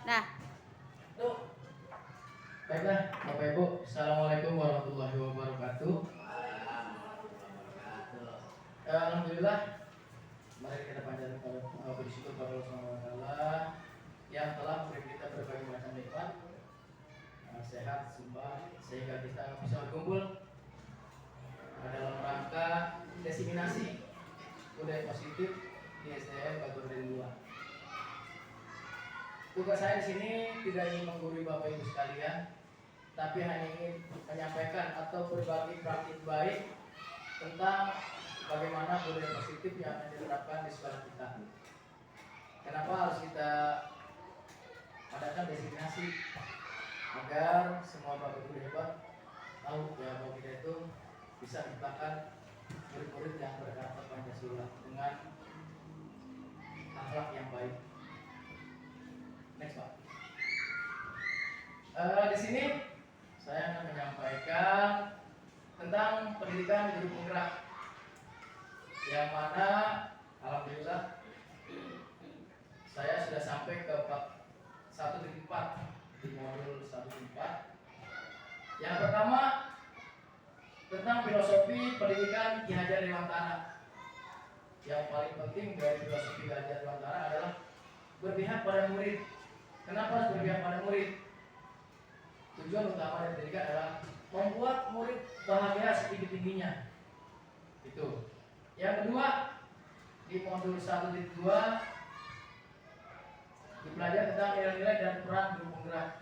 Nah, Tuh. Baiklah, Bapak Ibu, Assalamualaikum warahmatullahi wabarakatuh. Alhamdulillah, mari kita panjatkan bersyukur kepada Allah Subhanahu wa taala yang telah memberi kita berbagai macam nikmat, sehat, sumpah, sehingga kita bisa berkumpul dalam rangka diseminasi budaya positif di SDN Batu Raden 2. Tugas saya di sini tidak ingin menggurui Bapak Ibu sekalian, tapi hanya ingin menyampaikan atau berbagi praktik baik tentang bagaimana budaya positif yang akan diterapkan di sekolah kita. Kenapa harus kita adakan destinasi agar semua Bapak Ibu hebat tahu ya bahwa kita itu bisa menciptakan murid-murid yang berkarakter Pancasila dengan akhlak yang baik. Next Pak. Di sini saya akan menyampaikan tentang pendidikan guru penggerak, yang mana alhamdulillah saya sudah sampai ke 1.4 di modul 1.4. Yang pertama tentang filosofi pendidikan Ki Hajar Dewantara. Yang paling penting dari filosofi Ki Hajar Dewantara adalah berpihak pada murid. Kenapa harus berpihak pada murid? Tujuan utama dari pendidikan adalah membuat murid bahagia setinggi-tingginya. Itu. Yang kedua, di modul 1.2 dipelajari tentang nilai-nilai dan peran guru penggerak.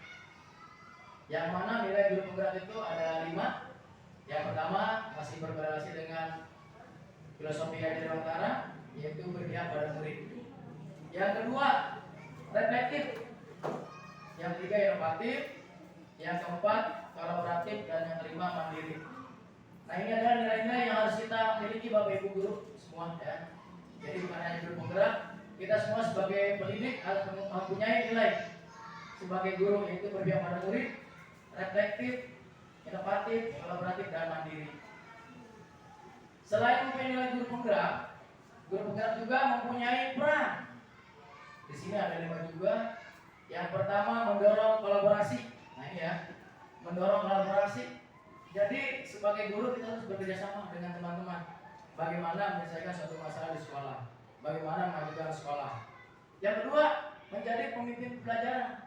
Yang mana nilai guru penggerak itu ada 5. Yang pertama masih berkorelasi dengan filosofi Hajar Dewantara, yaitu berpihak pada murid. Yang kedua, reflektif. Yang ketiga, inovatif. Yang keempat, kolaboratif. Dan yang kelima, mandiri. Nah, ini adalah nilai-nilai yang harus kita miliki Bapak Ibu guru semua ya. Jadi bukan hanya guru penggerak, kita semua sebagai pendidik harus mempunyai nilai sebagai guru, yaitu berpihak pada murid, reflektif, inovatif, kolaboratif, dan mandiri. Selain mempunyai nilai guru penggerak juga mempunyai peran. Di sini ada 5 juga. Yang pertama, mendorong kolaborasi. Nah ini ya, mendorong kolaborasi. Jadi sebagai guru kita harus bekerja sama dengan teman-teman. Bagaimana menyelesaikan suatu masalah di sekolah, bagaimana memajukan sekolah. Yang kedua, menjadi pemimpin pelajaran.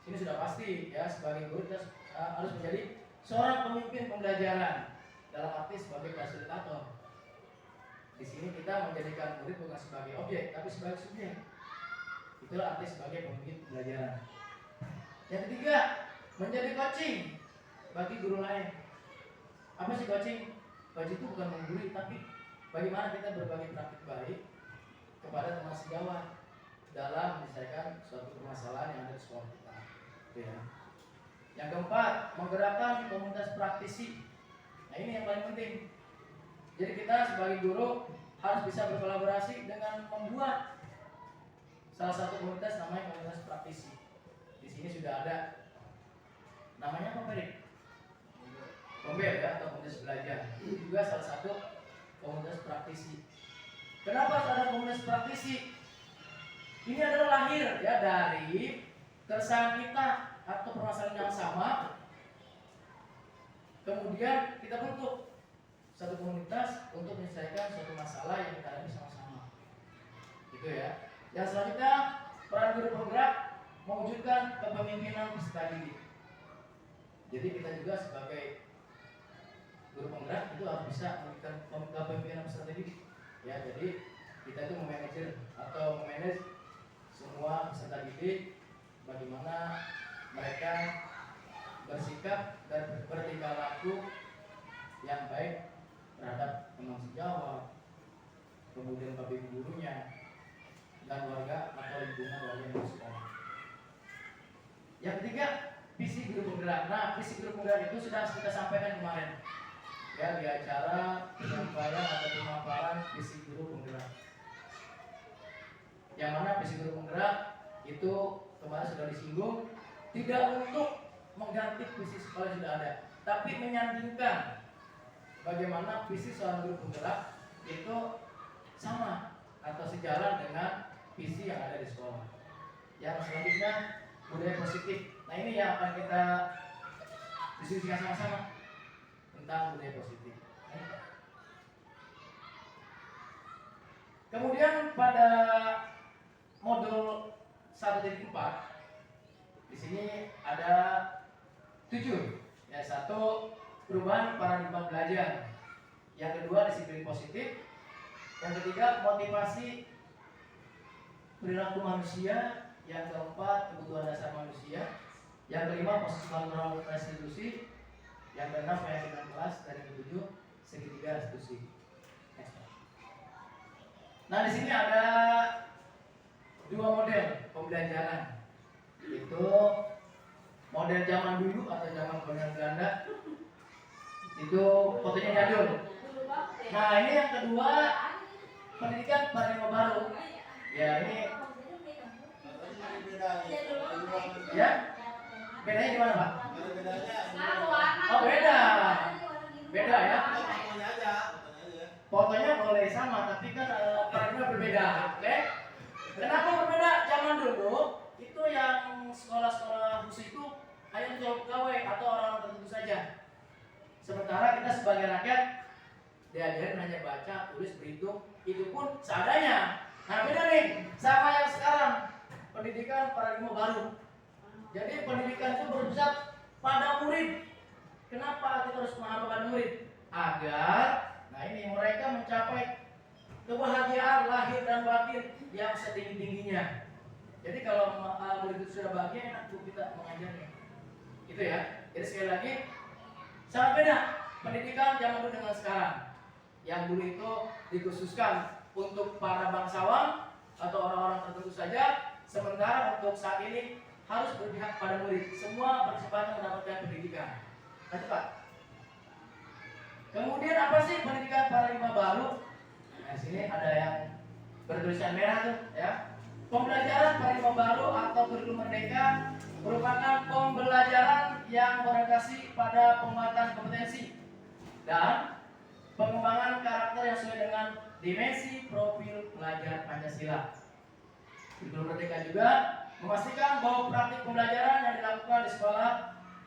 Ini sudah pasti ya, sebagai guru kita harus menjadi seorang pemimpin pembelajaran, dalam arti sebagai fasilitator. Di sini kita menjadikan murid bukan sebagai objek, tapi sebagai subjek. Itulah arti sebagai pemimpin pelajaran. Yang ketiga, menjadi coaching bagi guru lain. Apa sih coaching? Coaching itu bukan menggurui, tapi bagaimana kita berbagi praktik baik kepada teman sejawat dalam menyelesaikan suatu permasalahan yang ada di sekolah kita. Ya. Yang keempat, menggerakkan komunitas praktisi. Nah ini yang paling penting. Jadi kita sebagai guru harus bisa berkolaborasi dengan membuat salah satu komunitas namanya komunitas praktisi. Di sini sudah ada. Namanya apa, Pak? Pombel ya, atau komunitas belajar. Itu juga salah satu komunitas praktisi. Kenapa ada komunitas praktisi? Ini adalah lahir ya dari keresahan kita atau permasalahan yang sama. Kemudian kita bentuk satu komunitas untuk menyelesaikan suatu masalah yang kita alami sama-sama. Gitu ya. Yang selanjutnya, peran guru penggerak mewujudkan kepemimpinan peserta didik. Jadi kita juga sebagai guru penggerak itu harus bisa memberikan kepemimpinan peserta didik. Ya, jadi kita itu memanajer atau memanage semua peserta didik, bagaimana mereka bersikap dan bertingkah laku yang baik terhadap teman sejawat, kemudian bapak gurunya, dan warga atau lingkungan warga yang sekolah. Yang ketiga, visi guru penggerak. Nah, visi guru penggerak itu sudah kita sampaikan kemarin ya di acara penyampaian atau pemaparan visi guru penggerak. Yang mana visi guru penggerak itu kemarin sudah disinggung, tidak untuk mengganti visi sekolah yang sudah ada, tapi menyandingkan bagaimana visi seorang guru penggerak itu sama atau sejalan dengan visi yang ada di sekolah. Yang selanjutnya, budaya positif. Nah ini yang akan kita diskusikan sama-sama tentang budaya positif. Kemudian pada modul 1.4 di sini ada 7. Ya, 1 perubahan paradigma belajar. Yang kedua disiplin positif. Yang ketiga motivasi perilaku manusia. Yang keempat kebutuhan dasar manusia. Yang kelima posisi kontrol restitusi. Yang keenam keyakinan kelas. Dan yang ketujuh segitiga restitusi. Nah di sini ada 2 model pembelajaran, itu model zaman dulu atau zaman kolonial Belanda. Itu fotonya jadul. Nah ini yang kedua pendidikan paradigma baru. Ya ini ya bedanya gimana Pak? Oh beda ya. Fotonya boleh sama tapi kan paradigma berbeda. Oke? Kenapa berbeda? Zaman dulu itu yang sekolah-sekolah khusus itu hanya untuk pegawai atau orang tertentu saja. Sementara kita sebagai rakyat diajarin hanya baca, tulis, berhitung, itu pun seadanya. Nah beda nih sama yang sekarang, pendidikan paradigma baru. Jadi pendidikan itu berpusat pada murid. Kenapa kita harus mengapa murid? Agar mereka mencapai kebahagiaan lahir dan batin yang setinggi-tingginya. Jadi kalau murid itu sudah bahagia, enak tuh kita mengajarnya. Itu ya. Jadi sekali lagi sangat beda pendidikan zaman dulu dengan sekarang. Yang dulu itu dikhususkan untuk para bangsawan atau orang-orang tertentu saja, sementara untuk saat ini harus berpihak pada murid. Semua berkesempatan mendapatkan pendidikan. Nah, cepat. Kemudian apa sih pendidikan paradigma baru? Nah, sini ada yang bertulisan merah tuh, ya. Pembelajaran paradigma baru atau kurikulum merdeka merupakan pembelajaran yang berorientasi pada penguatan kompetensi dan pengembangan karakter yang sesuai dengan dimensi profil pelajar Pancasila. Kurikulum merdeka juga memastikan bahwa praktik pembelajaran yang dilakukan di sekolah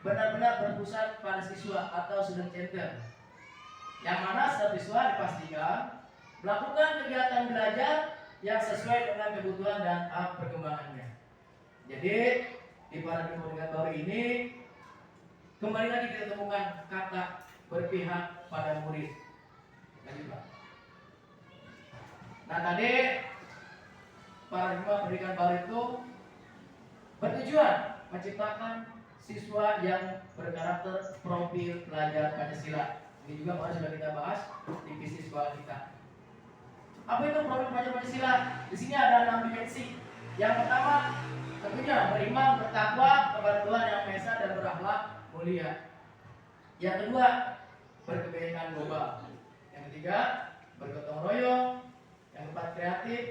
benar-benar berpusat pada siswa atau student center, yang mana setiap siswa dipastikan melakukan kegiatan belajar yang sesuai dengan kebutuhan dan tahap perkembangannya. Jadi di paradigma pendidikan baru ini kembali lagi kita temukan kata berpihak pada murid. Nah tadi paradigma pendidikan baru itu bertujuan menciptakan siswa yang berkarakter profil pelajar Pancasila. Ini juga baru sudah kita bahas di visi sekolah kita. Apa itu profil pelajar Pancasila? Di sini ada 6 dimensi. Yang pertama tentunya beriman, bertakwa kepada Tuhan Yang Maha Esa dan berakhlak mulia. Yang kedua berkebinekaan global. Yang ketiga bergotong royong. Yang keempat kreatif.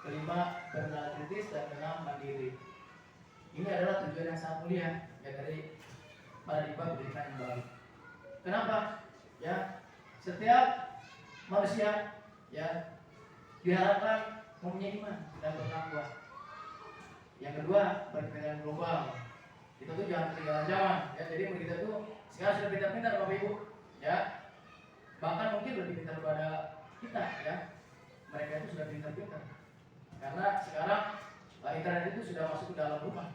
Kelima bernalar kritis dan keenam mandiri. Ini adalah tujuan yang sangat mulia ya dari paradigma pendidikan yang baru. Kenapa? Ya, setiap manusia ya diharapkan mempunyai iman dan bertakwa. Yang kedua berkebinekaan global. Kita tuh jangan ketinggalan zaman ya. Jadi kita tuh sekarang sudah pintar-pintar Bapak Ibu ya. Bahkan mungkin lebih pintar daripada kita ya. Mereka itu sudah pintar-pintar. Karena sekarang internet itu sudah masuk ke dalam rumah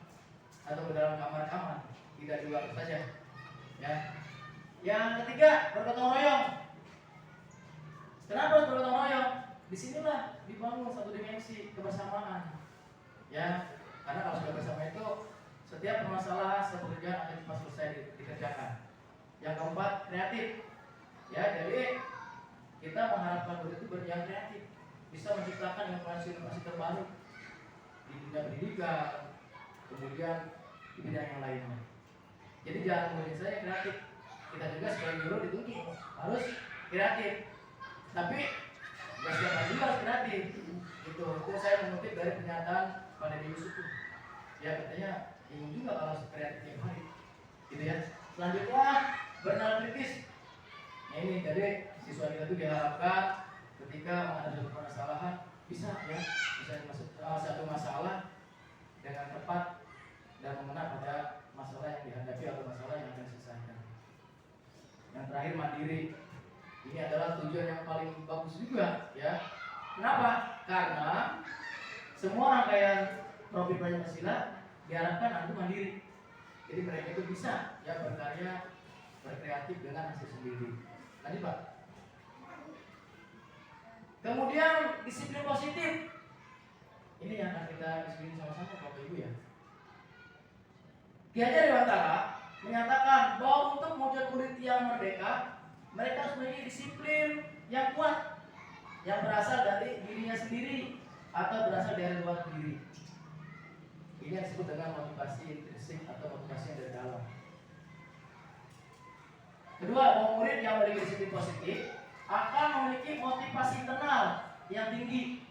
atau ke dalam kamar-kamar. Tidak di luar saja ya. Yang ketiga bergotong royong. Kenapa harus bergotong royong? Disinilah dibangun satu dimensi kebersamaan ya. Karena kalau sudah bersama itu setiap permasalahan, setiap pekerjaan akan cepat selesai dikerjakan. Yang keempat kreatif ya. Jadi kita mengharapkan murid itu yang kreatif, bisa menciptakan inovasi-inovasi terbaru di bidang pendidikan, kemudian di bidang yang lainnya. Jadi jangan murid saya kreatif, kita juga sebagai guru dituntut harus kreatif. Tapi nggak setiap juga harus kreatif. Itu saya mengutip dari pernyataan Pak Deddy Yusuf. Ya katanya bingung juga kalau kreatif tiap hari, gitu ya. Selanjutnya bernalar kritis. Nah ini jadi siswa kita itu diharapkan ketika menghadapi satu permasalahan bisa ya, bisa masuk satu masalah dengan tepat dan mengena pada masalah yang dihadapi atau masalah yang akan diselesaikan. Yang terakhir mandiri. Ini adalah tujuan yang paling bagus juga, ya. Kenapa? Karena semua rangkaian profil Pancasila diharapkan nanti mandiri. Jadi mereka itu bisa ya berkarya, berkreatif dengan hasil sendiri. Lanjut Pak. Kemudian disiplin positif. Ini yang akan kita disiplin sama-sama Bapak Ibu ya. Ki Hajar Dewantara menyatakan bahwa untuk mewujud murid yang merdeka, mereka harus memiliki disiplin yang kuat yang berasal dari dirinya sendiri atau berasal dari luar diri. Ini yang disebut dengan motivasi intrinsik atau motivasi yang dari dalam. Kedua, bahwa murid yang memiliki disiplin positif akan memiliki motivasi internal yang tinggi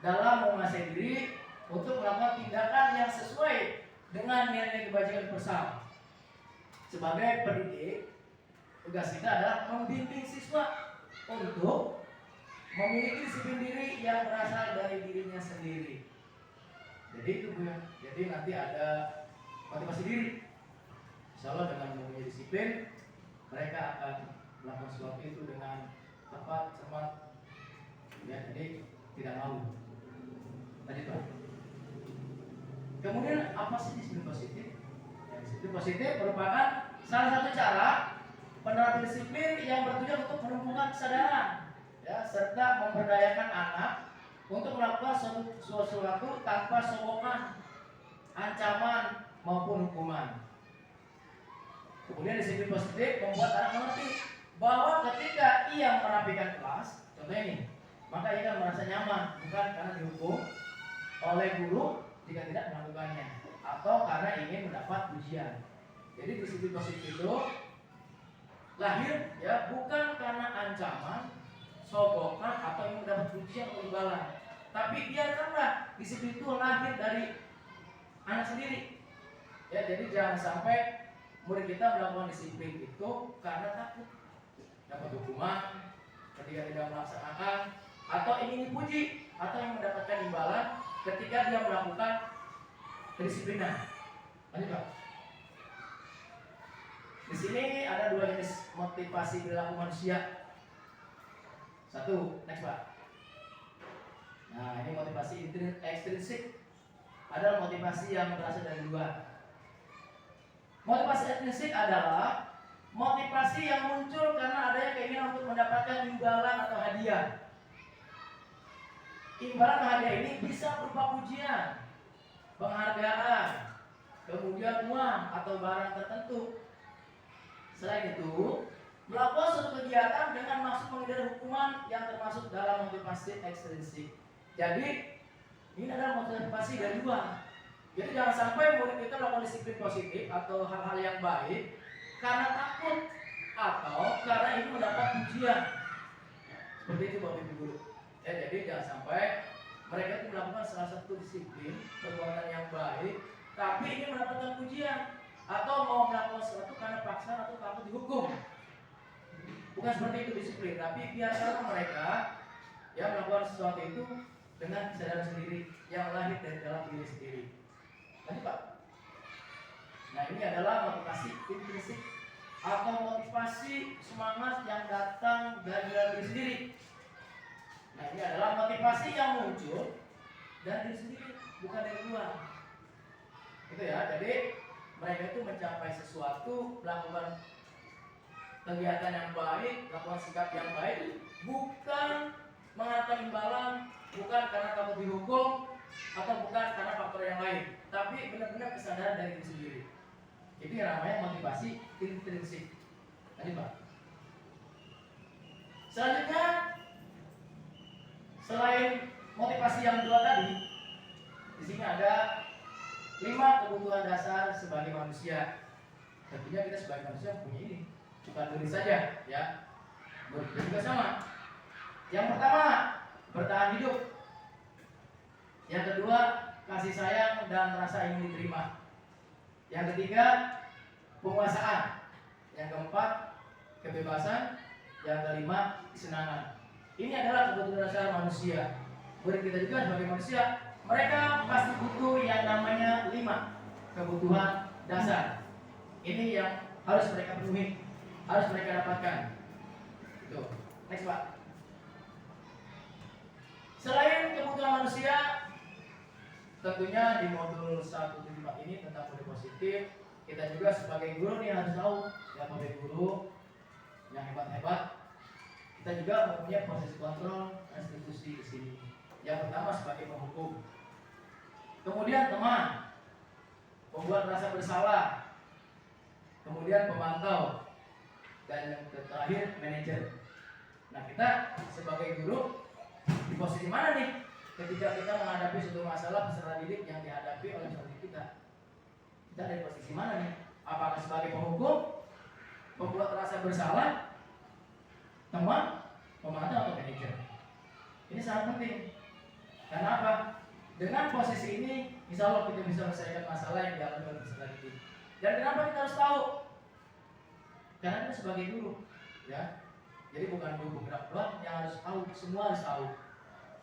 dalam menguasai diri untuk melakukan tindakan yang sesuai dengan nilai-nilai kebajikan bersama. Sebagai pendidik, tugas kita adalah membimbing siswa untuk memiliki disiplin diri yang berasal dari dirinya sendiri. Jadi itu Bu ya. Jadi nanti ada motivasi diri. Insya Allah dengan mempunyai disiplin, mereka akan melakukan sesuatu itu dengan tepat, cermat, ya, jadi tidak malu. Lanjut Pak. Kemudian apa sih disiplin positif? Ya, disiplin positif merupakan salah satu cara penerapan disiplin yang bertujuan untuk menumbuhkan kesadaran, ya, serta memberdayakan anak untuk melakukan sesuatu tanpa sokongan, ancaman maupun hukuman. Kemudian disiplin positif membuat anak mengerti bahwa ketika ia merapikan kelas, contohnya ini, maka ia akan merasa nyaman, bukan karena dihukum oleh guru jika tidak melakukannya, atau karena ingin mendapat pujian. Jadi disiplin positif itu lahir ya bukan karena ancaman, sogokan atau ingin mendapat pujian atau imbalan, tapi biarkanlah disiplin itu lahir dari anak sendiri. Ya, jadi jangan sampai murid kita melakukan disiplin itu karena takut dapat hukuman ketika tidak melaksanakan, atau ingin dipuji atau ingin mendapatkan imbalan ketika dia melakukan kedisiplinan. Lanjut Pak. Di sini ada dua jenis motivasi perilaku manusia. Satu, next Pak. Nah, ini motivasi ekstrinsik. Ada motivasi yang berasal dari luar. Motivasi ekstrinsik adalah motivasi yang muncul karena adanya keinginan untuk mendapatkan imbalan atau hadiah. Imbalan atau hadiah ini bisa berupa pujian, penghargaan, kemudian uang atau barang tertentu. Selain itu, melakukan suatu kegiatan dengan maksud menghindari hukuman yang termasuk dalam motivasi ekstrinsik. Jadi, ini adalah motivasi dari luar. Jadi jangan sampai murid kita melakukan disiplin positif atau hal-hal yang baik karena takut atau karena ingin mendapat pujian. Seperti itu Bapak Ibu Guru. Ya, jadi jangan sampai mereka itu melakukan salah satu disiplin perbuatan yang baik tapi ingin mendapatkan pujian atau mau melakukan sesuatu karena paksaan atau takut dihukum. Bukan seperti itu disiplin, tapi biarkan mereka yang melakukan sesuatu itu dengan kesadaran sendiri yang lahir dari dalam diri sendiri. Lanjut Pak. Nah, ini adalah motivasi intrinsik atau motivasi semangat yang datang dari dalam diri sendiri. Nah, ini adalah motivasi yang muncul dari diri sendiri, bukan dari luar. Itu ya. Jadi mereka itu mencapai sesuatu, melakukan kegiatan yang baik, melakukan sikap yang baik, bukan mengharapkan imbalan, bukan karena takut dihukum, atau bukan karena faktor yang lain, tapi benar-benar kesadaran dari diri sendiri. Itu yang namanya motivasi intrinsik. Lanjut Pak. Selanjutnya, selain motivasi yang dua tadi, di sini ada 5 kebutuhan dasar sebagai manusia. Tentunya kita sebagai manusia punya ini, bukan diri saja, ya. Berbeda juga sama. Yang pertama, bertahan hidup. Yang kedua, kasih sayang dan rasa ingin diterima. Yang ketiga, penguasaan. Yang keempat, kebebasan. Yang kelima, kesenangan. Ini adalah kebutuhan dasar manusia. Murid kita juga sebagai manusia, mereka pasti butuh yang namanya 5 kebutuhan dasar. Ini yang harus mereka penuhi, harus mereka dapatkan. Itu. Next Pak. Selain kebutuhan manusia, tentunya di modul 174 ini tentang kode positif, kita juga sebagai guru nih harus tahu, ya sebagai guru yang hebat-hebat, kita juga mempunyai posisi kontrol institusi di sini. Yang pertama sebagai penghukum, kemudian teman, pembuat rasa bersalah, kemudian pemantau, dan yang terakhir manajer. Nah, kita sebagai guru di posisi mana nih ketika kita menghadapi suatu masalah peserta didik yang dihadapi oleh peserta didik kita? Kita dari posisi mana nih? Apakah sebagai penghukum, pembuat rasa bersalah, teman, pemantau, atau manajer? Ini sangat penting. Karena apa? Dengan posisi ini, insya Allah kita bisa menyelesaikan masalah yang dialami oleh peserta didik. Dan kenapa kita harus tahu? Karena kita sebagai guru, ya. Jadi bukan guru bergerak doang yang harus tahu, semua harus tahu.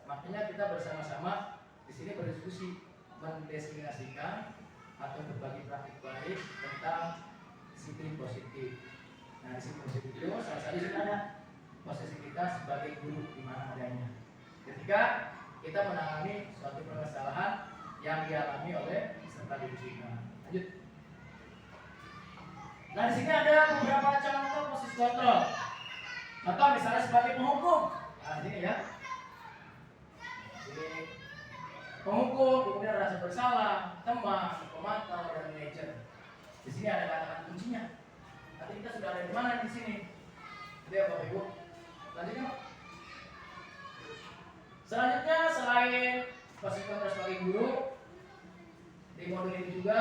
Makanya kita bersama-sama di sini berdiskusi mendeskripsikan atau berbagi praktik baik tentang disiplin positif. Nah, disiplin positif itu salah satu ada posisi kita sebagai guru di mana adanya. Ketika kita menangani suatu permasalahan yang dialami oleh peserta didik kita. Lanjut. Nah, di sini ada beberapa contoh posisi kontrol. Contoh misalnya sebagai penghukum. Nah, ini ya. Jadi penghukum, kemudian rasa bersalah, teman, pemantau, dan manajer. Di sini ada kata-kata kuncinya. Nanti kita sudah ada di mana di sini? Itu ya Bapak Ibu. Lanjutnya. Selanjutnya selain posisi kontrol sebagai guru, di modul ini juga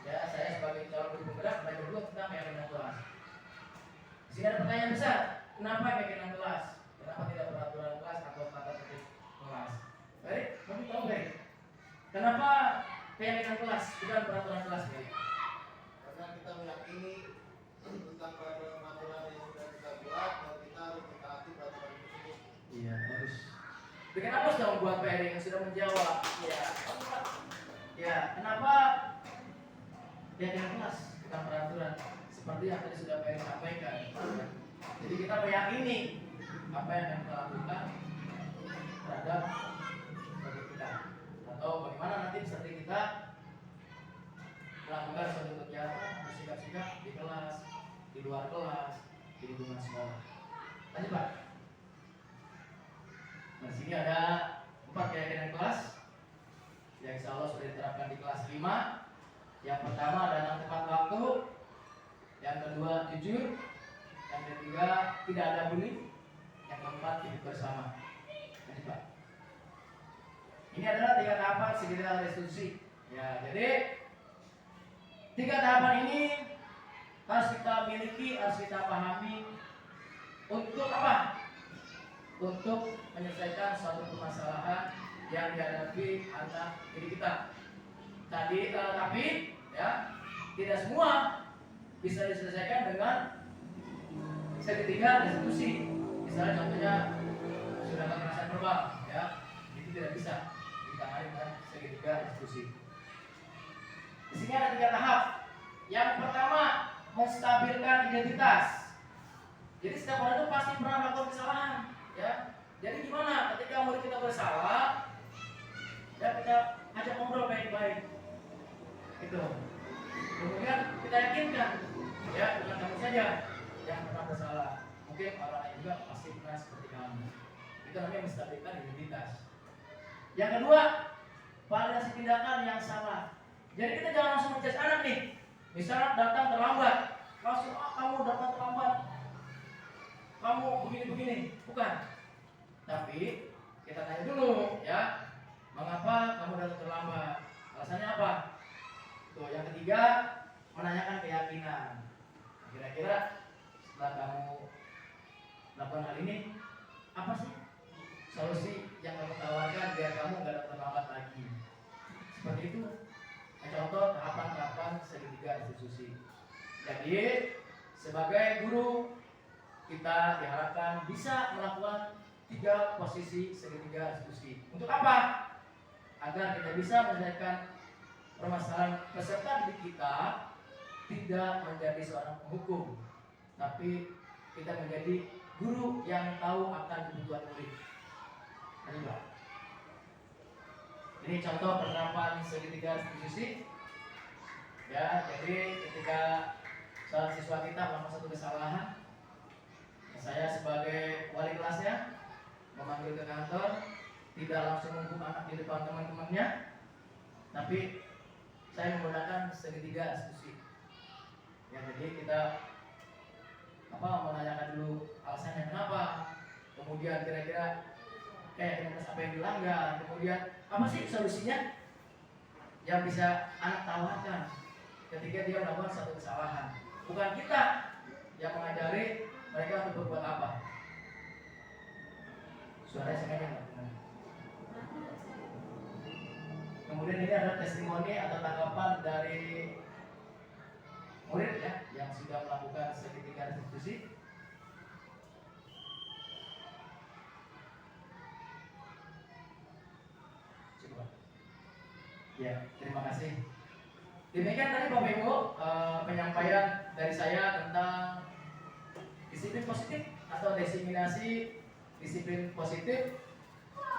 ya saya sebagai calon guru penggerak belajar dulu tentang keyakinan kelas. Di sini ada pertanyaan besar, kenapa keyakinan kelas? Kenapa tidak peraturan kelas atau tata tertib kelas? Baik, kamu tahu baik. Kenapa keyakinan kelas bukan peraturan kelas baik? Karena kita meyakini tentang peraturan yang sudah kita buat dan kita harus mentaati peraturan tersebut. Iya, bagus. Bikin apa dong buat PR yang sudah menjawab? Ya, ya. Kenapa keyakinan kelas bukan peraturan? Seperti yang tadi sudah PR sampaikan. Jadi kita meyakini apa yang akan kita lakukan terhadap bagi kita, atau bagaimana nanti peserta kita melakukan suatu kegiatan atau sikap-sikap di kelas, di luar kelas, di lingkungan sekolah. Lanjut Pak. Nah, di sini ada 4 keyakinan kelas yang insya Allah sudah diterapkan di kelas 5. Yang pertama datang tepat waktu, yang kedua jujur, yang ketiga tidak ada bully, yang keempat hidup bersama. Lanjut Pak. Ini adalah 3 tahapan segera restitusi. Ya, jadi 3 tahapan ini harus kita miliki, harus kita pahami. Untuk apa? Untuk menyelesaikan suatu permasalahan yang dihadapi anak didik kita. Tapi ya tidak semua bisa diselesaikan dengan segitiga restitusi. Misalnya contohnya sudah kekerasan verbal, ya itu tidak bisa ditangani dengan segitiga restitusi. Di sini ada 3 tahap. Yang pertama, menstabilkan identitas. Jadi setiap orang itu pasti pernah melakukan kesalahan, ya. Jadi gimana ketika murid kita bersalah, ya kita ajak ngobrol baik-baik. Itu. Kemudian kita yakinkan, ya dengan kamu saja yang pernah bersalah. Mungkin orang lain juga pasti pernah seperti kamu. Itu namanya menstabilkan identitas. Yang kedua, validasi tindakan yang salah. Jadi kita jangan langsung menjudge anak nih. Misalnya datang terlambat, langsung kamu datang terlambat, kamu begini-begini, bukan. Tapi kita tanya dulu, ya, mengapa kamu datang terlambat? Alasannya apa? Tuh, yang ketiga, menanyakan keyakinan. Kira-kira setelah kamu melakukan hal ini, apa sih solusi yang kamu tawarkan biar kamu nggak datang terlambat lagi? Seperti itu. Contoh tahapan-tahapan segitiga restitusi. Jadi sebagai guru kita diharapkan bisa melakukan 3 posisi segitiga restitusi. Untuk apa? Agar kita bisa menyelesaikan permasalahan peserta didik kita tidak menjadi seorang penghukum, tapi kita menjadi guru yang tahu akan kebutuhan murid. Nah, ini contoh penerapan segitiga restitusi. Ya, jadi ketika seorang siswa kita melakukan satu kesalahan, saya sebagai wali kelasnya memanggil ke kantor, tidak langsung menghukum anak di depan teman-temannya, tapi saya menggunakan segitiga restitusi. Ya, jadi kita menanyakan dulu alasannya kenapa, kemudian kira-kira apa yang dilanggar, kemudian apa sih solusinya yang bisa anak tawarkan ketika dia melakukan satu kesalahan. Bukan kita yang mengajari mereka untuk berbuat apa. Suaranya sengaja nggak dengar. Kemudian ini ada testimoni atau tanggapan dari murid ya yang sudah melakukan segitiga restitusi. Ya, terima kasih. Demikian tadi Bapak Ibu penyampaian dari saya tentang disiplin positif atau diseminasi disiplin positif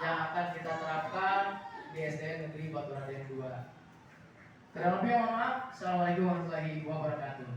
yang akan kita terapkan di SDN Negeri Batu Raden 2. Kurang lebih mohon maaf. Assalamualaikum warahmatullahi wabarakatuh.